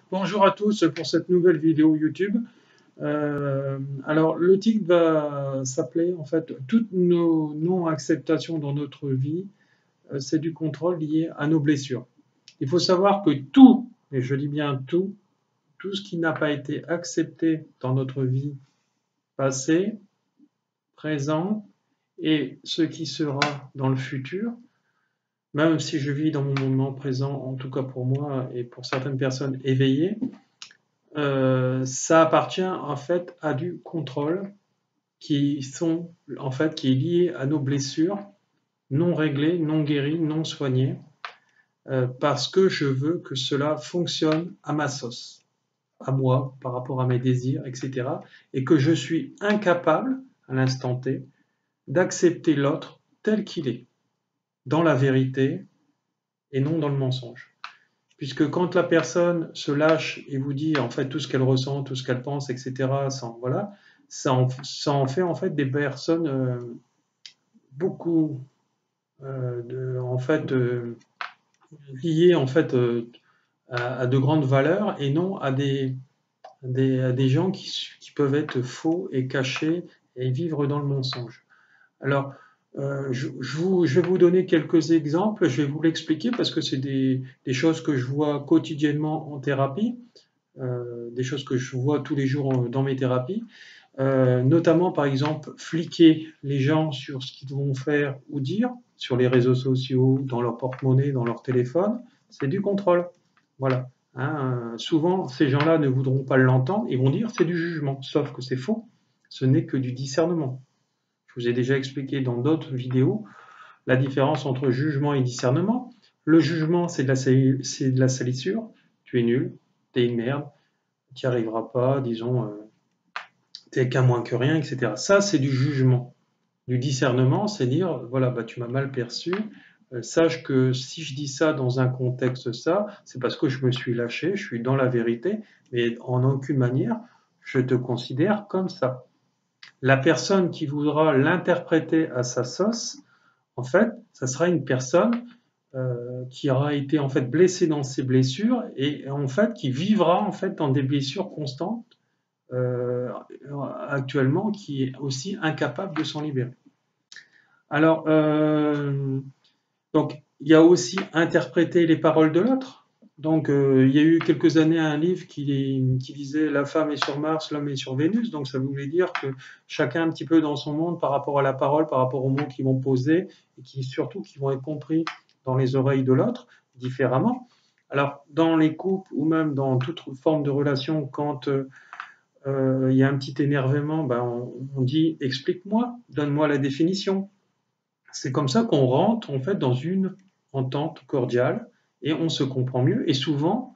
Bonjour à tous pour cette nouvelle vidéo YouTube. Alors le titre va s'appeler en fait toutes nos non-acceptations dans notre vie, c'est du contrôle lié à nos blessures. Il faut savoir que tout, et je dis bien tout ce qui n'a pas été accepté dans notre vie passée, présente et ce qui sera dans le futur, même si je vis dans mon moment présent, en tout cas pour moi et pour certaines personnes éveillées, ça appartient en fait à du contrôle qui est lié à nos blessures non réglées, non guéries, non soignées, parce que je veux que cela fonctionne à ma sauce, à moi, par rapport à mes désirs, etc. Et que je suis incapable, à l'instant T, d'accepter l'autre tel qu'il est, dans la vérité et non dans le mensonge. Puisque quand la personne se lâche et vous dit en fait tout ce qu'elle ressent, tout ce qu'elle pense, etc., voilà, ça en fait en fait des personnes beaucoup en fait liées en fait à de grandes valeurs et non à des gens qui peuvent être faux et cachés et vivre dans le mensonge. Alors, je vais vous donner quelques exemples, je vais vous l'expliquer parce que c'est des choses que je vois quotidiennement en thérapie, des choses que je vois tous les jours dans mes thérapies, notamment par exemple fliquer les gens sur ce qu'ils vont faire ou dire sur les réseaux sociaux, dans leur porte-monnaie, dans leur téléphone, c'est du contrôle. Voilà. Hein, souvent, ces gens-là ne voudront pas l'entendre, ils vont dire c'est du jugement, sauf que c'est faux, ce n'est que du discernement. Je vous ai déjà expliqué dans d'autres vidéos la différence entre jugement et discernement. Le jugement, c'est de la salissure. Tu es nul, tu es une merde, tu n'y arriveras pas, disons, tu es qu'un moins que rien, etc. Ça, c'est du jugement. Du discernement, c'est dire, voilà, bah, tu m'as mal perçu, sache que si je dis ça dans un contexte ça, c'est parce que je me suis lâché, je suis dans la vérité, mais en aucune manière, je te considère comme ça. La personne qui voudra l'interpréter à sa sauce, en fait, ça sera une personne qui aura été en fait blessée dans ses blessures et en fait qui vivra en fait dans des blessures constantes euh, actuellement, qui est aussi incapable de s'en libérer. Alors, donc, il y a aussi interpréter les paroles de l'autre. Donc, il y a eu quelques années un livre qui disait La femme est sur Mars, l'homme est sur Vénus. Donc, ça voulait dire que chacun un petit peu dans son monde par rapport à la parole, par rapport aux mots qu'ils vont poser et qui surtout qui vont être compris dans les oreilles de l'autre différemment. Alors, dans les couples ou même dans toute forme de relation, quand il y a un petit énervement, ben on dit explique-moi, donne-moi la définition. C'est comme ça qu'on rentre en fait dans une entente cordiale et on se comprend mieux. Et souvent,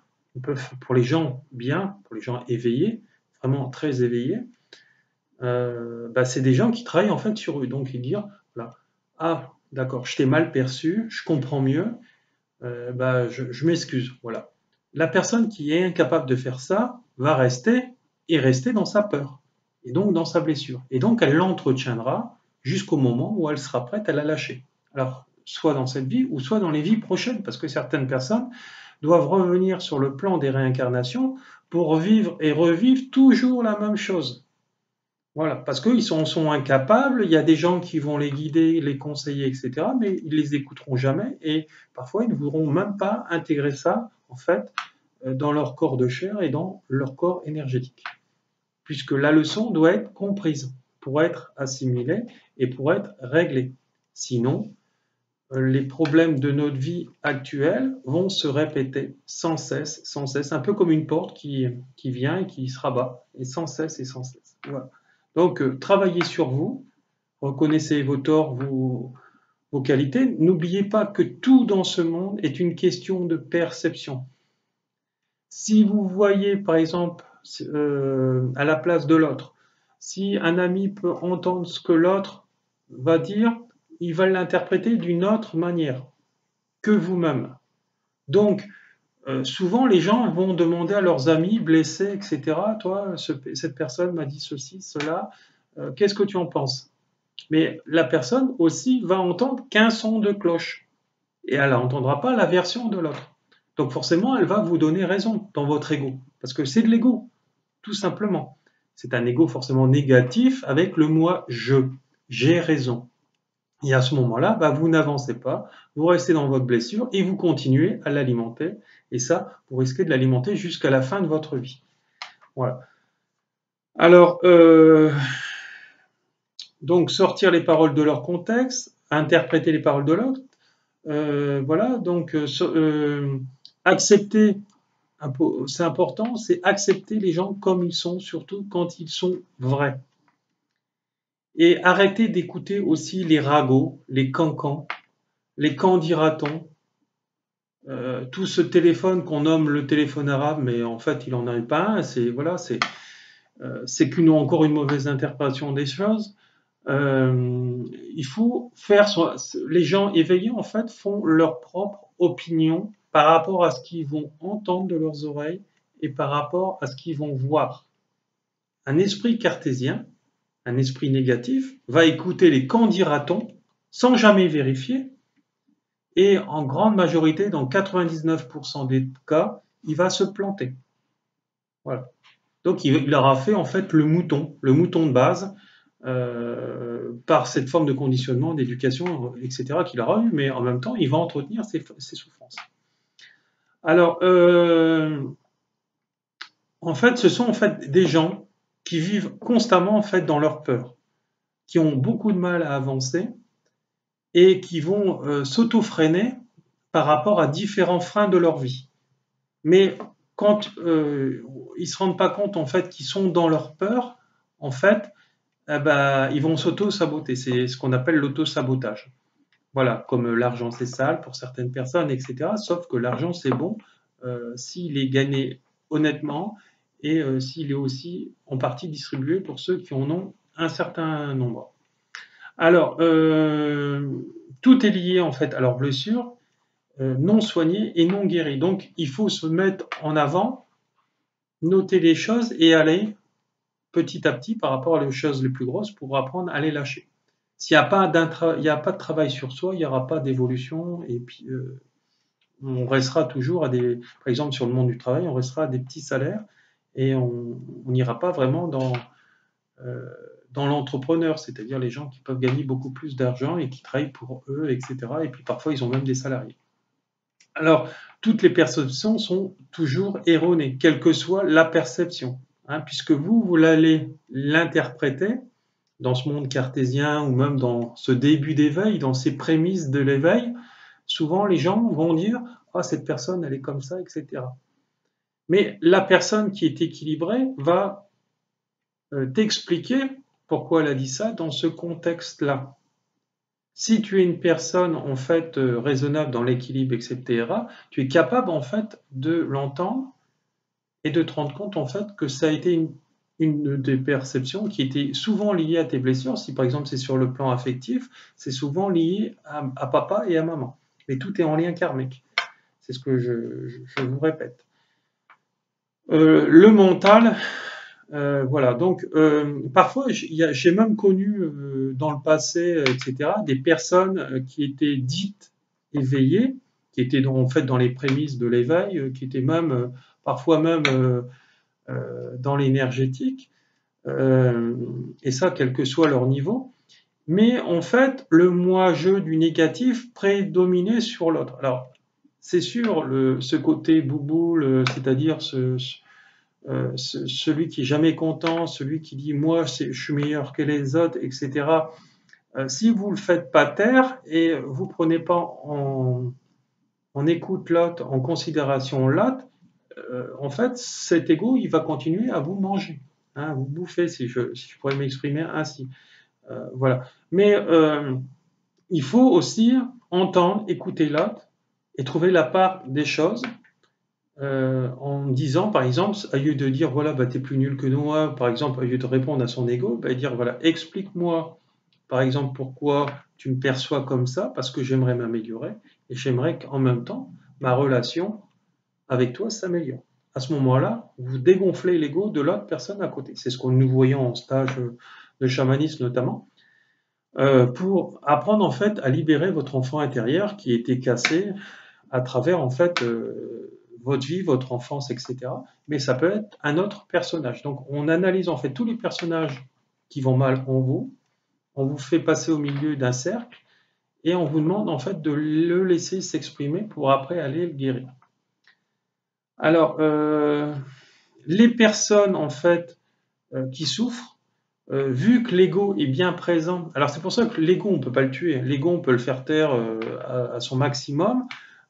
pour les gens bien, pour les gens éveillés, vraiment très éveillés, c'est des gens qui travaillent en fait sur eux. Donc ils disent voilà, ah d'accord, je t'ai mal perçu, je comprends mieux, je m'excuse. Voilà. La personne qui est incapable de faire ça va rester dans sa peur et donc dans sa blessure. Et donc elle l'entretiendra jusqu'au moment où elle sera prête à la lâcher. Alors, soit dans cette vie ou soit dans les vies prochaines, parce que certaines personnes doivent revenir sur le plan des réincarnations pour vivre et revivre toujours la même chose. Voilà, parce qu'ils sont incapables, il y a des gens qui vont les guider, les conseiller, etc., mais ils les écouteront jamais et parfois ils ne voudront même pas intégrer ça, en fait, dans leur corps de chair et dans leur corps énergétique. Puisque la leçon doit être comprise pour être assimilée et pour être réglée. Sinon, les problèmes de notre vie actuelle vont se répéter sans cesse, un peu comme une porte qui vient et qui se rabat, et sans cesse et sans cesse. Voilà. Donc, travaillez sur vous, reconnaissez vos torts, vos qualités. N'oubliez pas que tout dans ce monde est une question de perception. Si vous voyez, par exemple, à la place de l'autre, si un ami peut entendre ce que l'autre va dire, il va l'interpréter d'une autre manière que vous-même. Donc, souvent, les gens vont demander à leurs amis blessés, etc., toi, cette personne m'a dit ceci, cela, qu'est-ce que tu en penses? Mais la personne aussi va entendre qu'un son de cloche et elle n'entendra pas la version de l'autre. Donc forcément, elle va vous donner raison dans votre ego, parce que c'est de l'ego, tout simplement. C'est un ego forcément négatif avec le moi je, j'ai raison. Et à ce moment-là, bah, vous n'avancez pas, vous restez dans votre blessure et vous continuez à l'alimenter. Et ça, vous risquez de l'alimenter jusqu'à la fin de votre vie. Voilà. Alors, donc sortir les paroles de leur contexte, interpréter les paroles de l'autre, voilà. Donc accepter, c'est important, c'est accepter les gens comme ils sont, surtout quand ils sont vrais. Et arrêter d'écouter aussi les ragots, les cancans, les quand dira-t-on, tout ce téléphone qu'on nomme le téléphone arabe, mais en fait il n'en a pas un, c'est voilà, c'est encore une mauvaise interprétation des choses. Il faut faire les gens éveillés en fait font leur propre opinion par rapport à ce qu'ils vont entendre de leurs oreilles et par rapport à ce qu'ils vont voir. Un esprit cartésien, un esprit négatif, va écouter les quand dira-t-on sans jamais vérifier et en grande majorité, dans 99% des cas, il va se planter. Voilà. Donc il aura fait en fait le mouton de base, par cette forme de conditionnement, d'éducation, etc. qu'il aura eu, mais en même temps, il va entretenir ses souffrances. Alors, en fait, ce sont en fait des gens qui vivent constamment en fait dans leur peur, qui ont beaucoup de mal à avancer et qui vont s'auto-freiner par rapport à différents freins de leur vie. Mais quand ils se rendent pas compte en fait qu'ils sont dans leur peur, en fait, ils vont s'auto-saboter. C'est ce qu'on appelle l'auto-sabotage. Voilà, comme l'argent c'est sale pour certaines personnes, etc. Sauf que l'argent c'est bon s'il est gagné honnêtement et s'il est aussi en partie distribué pour ceux qui en ont un certain nombre. Alors, tout est lié en fait à leurs blessures non soignées et non guéries. Donc, il faut se mettre en avant, noter les choses et aller petit à petit par rapport aux choses les plus grosses pour apprendre à les lâcher. S'il n'y a pas de travail sur soi, il n'y aura pas d'évolution et puis on restera toujours par exemple sur le monde du travail, on restera à des petits salaires et on n'ira pas vraiment dans l'entrepreneur, c'est-à-dire les gens qui peuvent gagner beaucoup plus d'argent et qui travaillent pour eux, etc. Et puis parfois ils ont même des salariés. Alors, toutes les perceptions sont toujours erronées, quelle que soit la perception, hein, puisque vous allez l'interpréter dans ce monde cartésien ou même dans ce début d'éveil, dans ces prémices de l'éveil. Souvent, les gens vont dire « Ah, cette personne, elle est comme ça, etc. » Mais la personne qui est équilibrée va t'expliquer pourquoi elle a dit ça dans ce contexte-là. Si tu es une personne en fait raisonnable dans l'équilibre, etc., tu es capable en fait de l'entendre et de te rendre compte en fait que ça a été une des perceptions qui était souvent liée à tes blessures. Si par exemple c'est sur le plan affectif, c'est souvent lié à papa et à maman. Mais tout est en lien karmique. C'est ce que je vous répète. Le mental, voilà, donc parfois j'ai même connu dans le passé, etc., des personnes qui étaient dites éveillées, qui étaient en fait dans les prémices de l'éveil, qui étaient même parfois même dans l'énergétique, et ça quel que soit leur niveau, mais en fait le moi-je du négatif prédominait sur l'autre. Alors c'est sûr, ce côté bouboule, c'est-à-dire celui qui est jamais content, celui qui dit moi je suis meilleur que les autres, etc. Si vous le faites pas taire et vous prenez pas en écoute l'autre, en considération l'autre, en fait cet ego il va continuer à vous manger, hein, vous bouffer si je pourrais m'exprimer ainsi. Voilà. Mais il faut aussi entendre, écouter l'autre et trouver la part des choses. En disant, par exemple, au lieu de dire voilà, bah, t'es plus nul que moi, par exemple, au lieu de répondre à son ego, bah, dire voilà, explique-moi, par exemple, pourquoi tu me perçois comme ça, parce que j'aimerais m'améliorer et j'aimerais qu'en même temps, ma relation avec toi s'améliore. À ce moment-là, vous dégonflez l'ego de l'autre personne à côté. C'est ce que nous voyons en stage de chamanisme notamment, pour apprendre en fait à libérer votre enfant intérieur qui était cassé à travers en fait votre vie, votre enfance, etc. Mais ça peut être un autre personnage. Donc on analyse en fait tous les personnages qui vont mal en vous, on vous fait passer au milieu d'un cercle et on vous demande en fait de le laisser s'exprimer pour après aller le guérir. Alors, les personnes en fait qui souffrent, vu que l'ego est bien présent, alors c'est pour ça que l'ego on peut pas le tuer, l'ego on peut le faire taire à son maximum,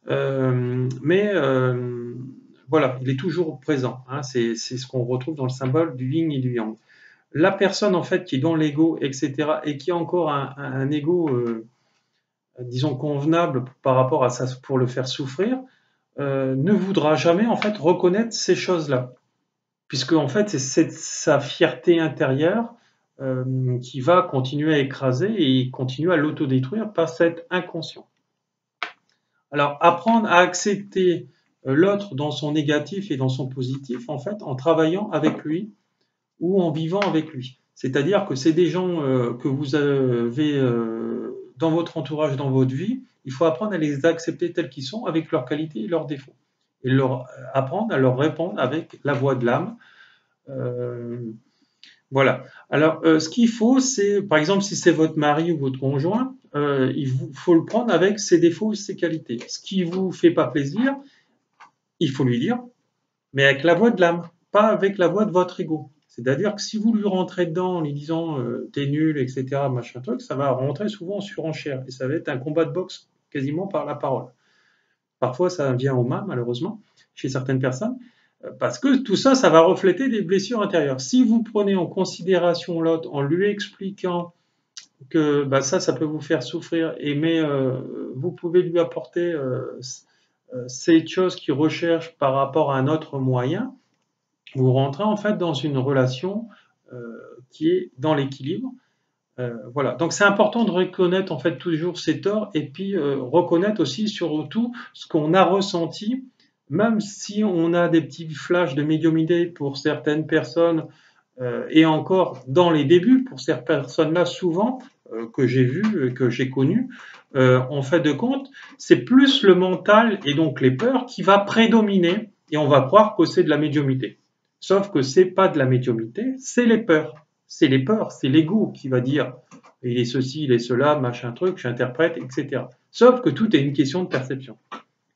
mais voilà, il est toujours présent. Hein, c'est ce qu'on retrouve dans le symbole du yin et du yang. La personne en fait qui est dans l'ego, etc., et qui a encore un ego, disons convenable par rapport à ça pour le faire souffrir, ne voudra jamais en fait reconnaître ces choses-là, puisque en fait c'est sa fierté intérieure qui va continuer à écraser et continuer à l'autodétruire par cet inconscient. Alors apprendre à accepter l'autre dans son négatif et dans son positif, en fait, en travaillant avec lui ou en vivant avec lui. C'est-à-dire que c'est des gens que vous avez dans votre entourage, dans votre vie, il faut apprendre à les accepter tels qu'ils sont, avec leurs qualités et leurs défauts. Et apprendre à leur répondre avec la voix de l'âme. Voilà. Alors, ce qu'il faut, c'est, par exemple, si c'est votre mari ou votre conjoint, faut le prendre avec ses défauts et ses qualités. Ce qui vous fait pas plaisir, il faut lui dire, mais avec la voix de l'âme, pas avec la voix de votre ego. C'est-à-dire que si vous lui rentrez dedans en lui disant t'es nul, etc., machin truc, ça va rentrer souvent en surenchère et ça va être un combat de boxe quasiment par la parole. Parfois, ça vient aux mains, malheureusement, chez certaines personnes, parce que tout ça, ça va refléter des blessures intérieures. Si vous prenez en considération l'autre en lui expliquant que bah, ça peut vous faire souffrir, mais vous pouvez lui apporter ces choses qu'il recherche par rapport à un autre moyen, vous rentrez en fait dans une relation qui est dans l'équilibre. Voilà. Donc c'est important de reconnaître en fait toujours ses torts et puis reconnaître aussi surtout ce qu'on a ressenti, même si on a des petits flashs de médiumnité pour certaines personnes et encore dans les débuts pour ces personnes-là souvent que j'ai vues, que j'ai connues, en fait de compte, c'est plus le mental et donc les peurs qui va prédominer et on va croire que c'est de la médiumnité. Sauf que c'est pas de la médiumnité, c'est les peurs. C'est les peurs, c'est l'ego qui va dire il est ceci, il est cela, machin truc, j'interprète, etc. Sauf que tout est une question de perception.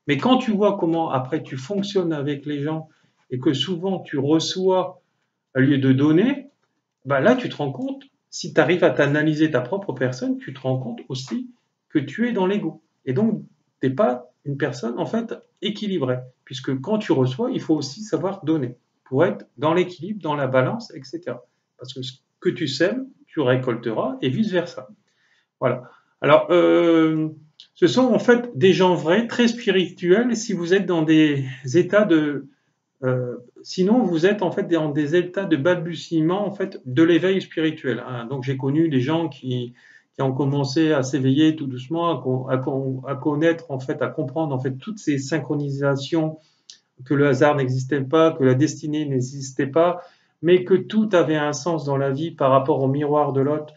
Mais quand tu vois comment après tu fonctionnes avec les gens et que souvent tu reçois au lieu de donner, bah là tu te rends compte, si tu arrives à t'analyser ta propre personne, tu te rends compte aussi que tu es dans l'ego. Et donc, tu n'es pas une personne en fait équilibrée. Puisque quand tu reçois, il faut aussi savoir donner pour être dans l'équilibre, dans la balance, etc. Parce que ce que tu sèmes, tu récolteras et vice-versa. Voilà. Alors, ce sont en fait des gens vrais, très spirituels, si vous êtes dans des états de... sinon, vous êtes en fait dans des états de balbutiement en fait, de l'éveil spirituel. Hein. Donc, j'ai connu des gens qui ont commencé à s'éveiller tout doucement, à connaître, en fait, à comprendre en fait, toutes ces synchronisations, que le hasard n'existait pas, que la destinée n'existait pas, mais que tout avait un sens dans la vie par rapport au miroir de l'autre,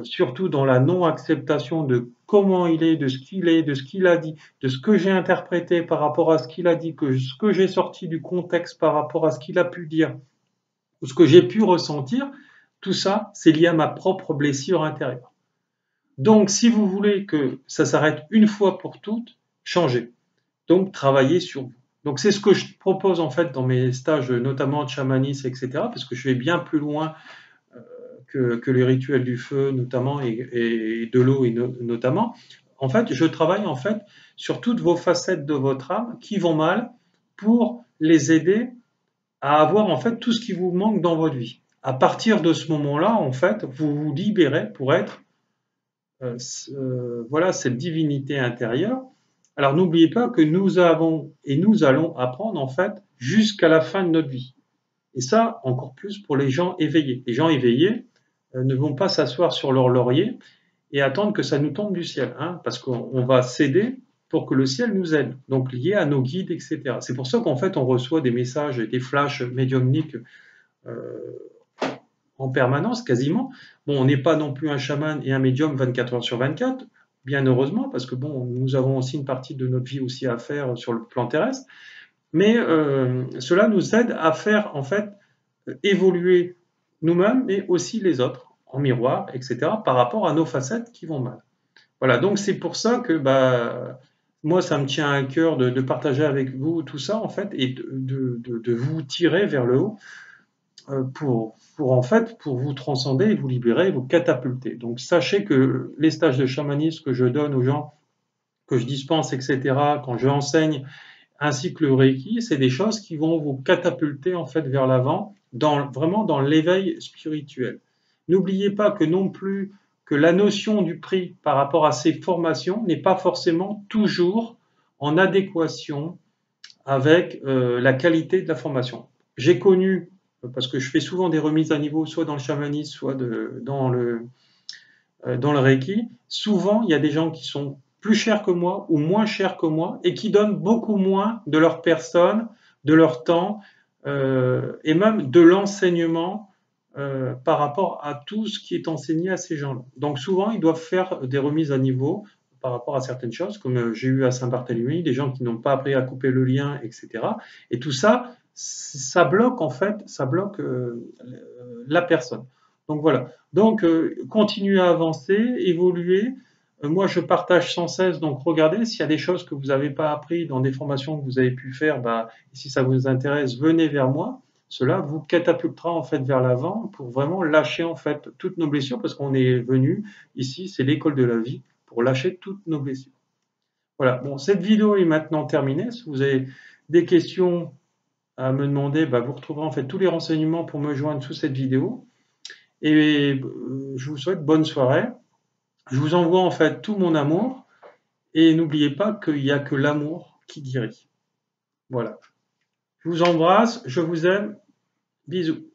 surtout dans la non-acceptation de comment il est, de ce qu'il a dit, de ce que j'ai interprété par rapport à ce qu'il a dit, que ce que j'ai sorti du contexte par rapport à ce qu'il a pu dire, ou ce que j'ai pu ressentir, tout ça, c'est lié à ma propre blessure intérieure. Donc, si vous voulez que ça s'arrête une fois pour toutes, changez. Donc, travaillez sur vous. Donc, c'est ce que je propose en fait dans mes stages, notamment de chamanisme, etc., parce que je vais bien plus loin que les rituels du feu, notamment, et de l'eau, notamment. En fait, je travaille en fait sur toutes vos facettes de votre âme qui vont mal pour les aider à avoir en fait tout ce qui vous manque dans votre vie. À partir de ce moment-là, en fait, vous vous libérez pour être voilà cette divinité intérieure. Alors n'oubliez pas que nous avons et nous allons apprendre en fait jusqu'à la fin de notre vie. Et ça, encore plus pour les gens éveillés. Les gens éveillés ne vont pas s'asseoir sur leur laurier et attendre que ça nous tombe du ciel, hein, parce qu'on va céder pour que le ciel nous aide, donc lié à nos guides, etc. C'est pour ça qu'en fait on reçoit des messages et des flashs médiumniques en permanence, quasiment. Bon, on n'est pas non plus un chaman et un médium 24 heures sur 24, bien heureusement, parce que bon, nous avons aussi une partie de notre vie aussi à faire sur le plan terrestre, mais cela nous aide à faire en fait évoluer nous-mêmes, mais aussi les autres, en miroir, etc., par rapport à nos facettes qui vont mal. Voilà, donc c'est pour ça que bah, moi, ça me tient à cœur de partager avec vous tout ça, en fait, et de vous tirer vers le haut en fait, pour vous transcender, vous libérer, vous catapulter. Donc sachez que les stages de chamanisme que je donne aux gens, que je dispense, etc., quand je enseigne, ainsi que le Reiki, c'est des choses qui vont vous catapulter en fait vers l'avant, vraiment dans l'éveil spirituel. N'oubliez pas que non plus que la notion du prix par rapport à ces formations n'est pas forcément toujours en adéquation avec la qualité de la formation. J'ai connu, parce que je fais souvent des remises à niveau, soit dans le chamanisme, soit dans le Reiki, souvent il y a des gens qui sont plus chers que moi ou moins chers que moi et qui donnent beaucoup moins de leur personne, de leur temps et même de l'enseignement par rapport à tout ce qui est enseigné à ces gens-là. Donc souvent ils doivent faire des remises à niveau par rapport à certaines choses, comme j'ai eu à Saint-Barthélemy, des gens qui n'ont pas appris à couper le lien, etc. Et tout ça, ça bloque en fait, ça bloque la personne. Donc voilà. Donc continuez à avancer, évoluer. Moi, je partage sans cesse. Donc regardez s'il y a des choses que vous n'avez pas appris dans des formations que vous avez pu faire. Bah, si ça vous intéresse, venez vers moi. Cela vous catapultera en fait vers l'avant pour vraiment lâcher en fait toutes nos blessures parce qu'on est venu ici, c'est l'école de la vie pour lâcher toutes nos blessures. Voilà. Bon, cette vidéo est maintenant terminée. Si vous avez des questions à me demander, bah, vous retrouverez en fait tous les renseignements pour me joindre sous cette vidéo. Et je vous souhaite bonne soirée. Je vous envoie en fait tout mon amour. Et n'oubliez pas qu'il n'y a que l'amour qui guérit. Voilà. Je vous embrasse, je vous aime. Bisous.